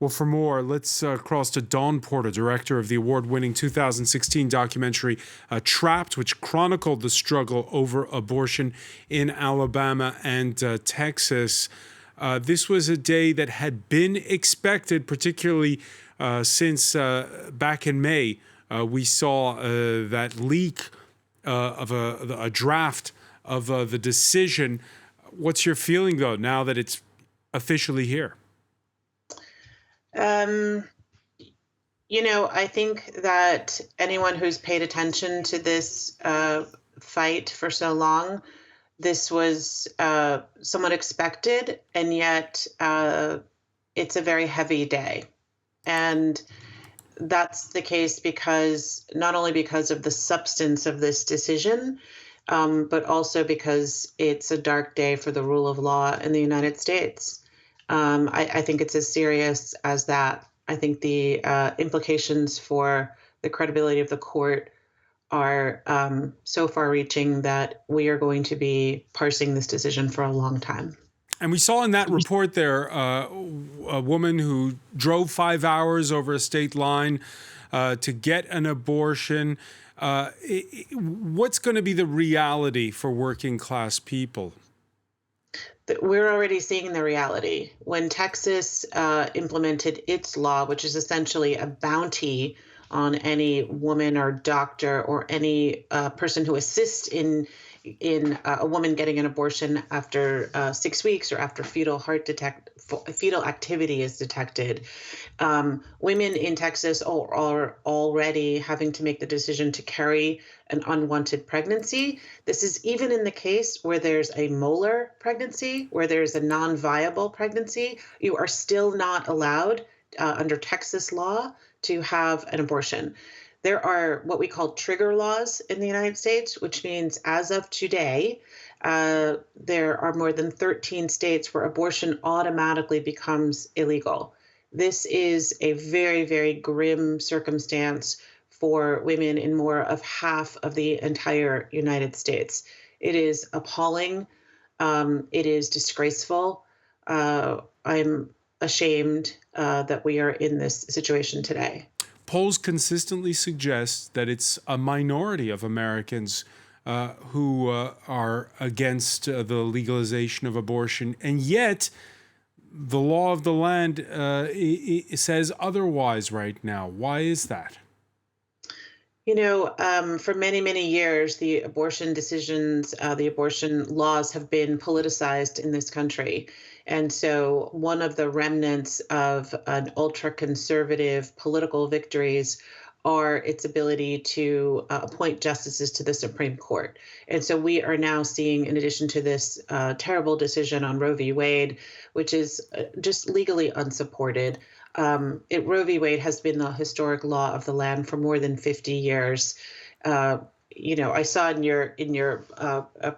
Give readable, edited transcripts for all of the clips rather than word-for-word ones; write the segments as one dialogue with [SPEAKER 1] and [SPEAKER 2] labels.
[SPEAKER 1] Well, for more, let's cross to Dawn Porter, director of the award-winning 2016 documentary Trapped, which chronicled the struggle over abortion in Alabama and Texas. This was a day that had been expected, particularly since back in May, we saw that leak of a draft of the decision. What's your feeling, though, now that it's officially here?
[SPEAKER 2] I think that anyone who's paid attention to this fight for so long, this was somewhat expected, and yet it's a very heavy day. And that's the case because not only because of the substance of this decision, but also because it's a dark day for the rule of law in the United States. I think it's as serious as that. I think the implications for the credibility of the court are so far-reaching that we are going to be parsing this decision for a long time.
[SPEAKER 1] And we saw in that report there a woman who drove 5 hours over a state line to get an abortion. What's going to be the reality for working class people?
[SPEAKER 2] We're already seeing the reality. When Texas implemented its law, which is essentially a bounty on any woman or doctor or any person who assists in a woman getting an abortion after 6 weeks or after fetal activity is detected. Women in Texas are already having to make the decision to carry an unwanted pregnancy. This is even in the case where there's a molar pregnancy, where there's a non-viable pregnancy. You are still not allowed under Texas law to have an abortion. There are what we call trigger laws in the United States, which means as of today, there are more than 13 states where abortion automatically becomes illegal. This is a very, very grim circumstance for women in more of half of the entire United States. It is appalling. It is disgraceful. I'm ashamed that we are in this situation today.
[SPEAKER 1] Polls consistently suggest that it's a minority of Americans who are against the legalization of abortion, and yet the law of the land says otherwise right now. Why is that?
[SPEAKER 2] For many, many years, the abortion decisions, the abortion laws have been politicized in this country. And so one of the remnants of an ultra-conservative political victories are its ability to appoint justices to the Supreme Court. And so we are now seeing, in addition to this terrible decision on Roe v. Wade, which is just legally unsupported, Roe v. Wade has been the historic law of the land for more than 50 years. I saw in your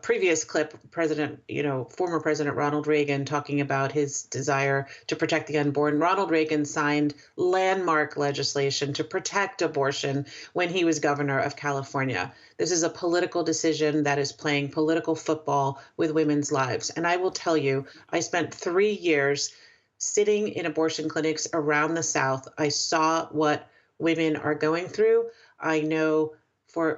[SPEAKER 2] previous clip, former President Ronald Reagan talking about his desire to protect the unborn. Ronald Reagan signed landmark legislation to protect abortion when he was governor of California. This is a political decision that is playing political football with women's lives. And I will tell you, I spent 3 years sitting in abortion clinics around the South. I saw what women are going through. I know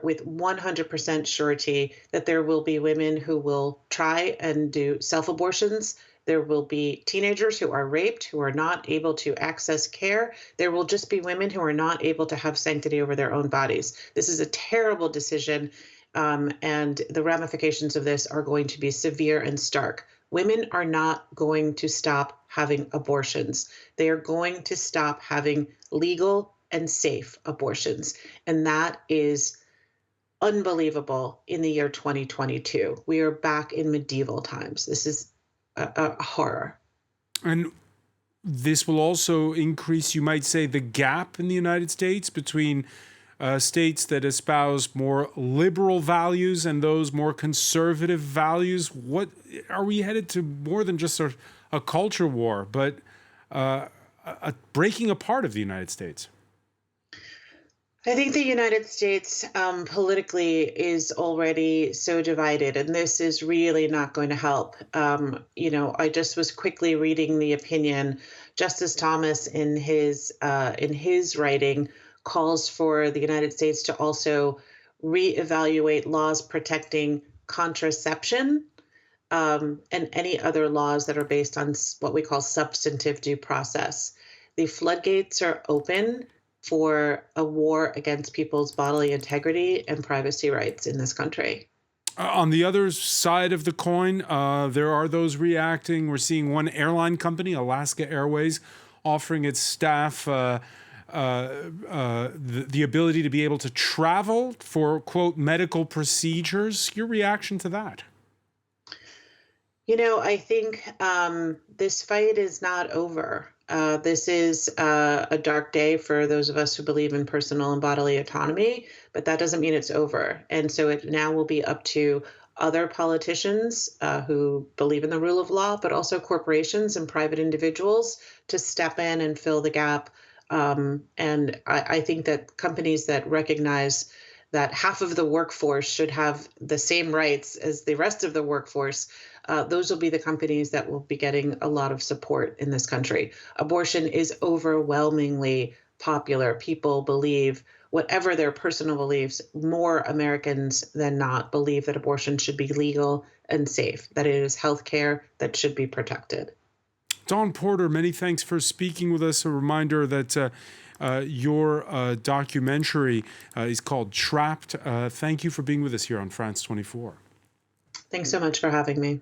[SPEAKER 2] with 100% surety that there will be women who will try and do self-abortions. There will be teenagers who are raped, who are not able to access care. There will just be women who are not able to have sanctity over their own bodies. This is a terrible decision, and the ramifications of this are going to be severe and stark. Women are not going to stop having abortions. They are going to stop having legal and safe abortions. And that is unbelievable in the year 2022. We are back in medieval times. This is a horror.
[SPEAKER 1] And this will also increase, you might say, the gap in the United States between states that espouse more liberal values and those more conservative values. What are we headed to? More than just a culture war, but a breaking apart of the United States?
[SPEAKER 2] I think the United States politically is already so divided, and this is really not going to help. I just was quickly reading the opinion Justice Thomas, in his writing, calls for the United States to also reevaluate laws protecting contraception, and any other laws that are based on what we call substantive due process. The floodgates are open for a war against people's bodily integrity and privacy rights in this country.
[SPEAKER 1] On the other side of the coin, there are those reacting. We're seeing one airline company, Alaska Airways, offering its staff the ability to be able to travel for, quote, medical procedures. Your reaction to that?
[SPEAKER 2] I think this fight is not over. This is a dark day for those of us who believe in personal and bodily autonomy, but that doesn't mean it's over. And so it now will be up to other politicians who believe in the rule of law, but also corporations and private individuals to step in and fill the gap. And I think that companies that recognize that half of the workforce should have the same rights as the rest of the workforce, those will be the companies that will be getting a lot of support in this country. Abortion is overwhelmingly popular. People believe, whatever their personal beliefs, more Americans than not believe that abortion should be legal and safe, that it is health care that should be protected.
[SPEAKER 1] Dawn Porter, many thanks for speaking with us. A reminder that your documentary is called Trapped. Thank you for being with us here on France 24.
[SPEAKER 2] Thanks so much for having me.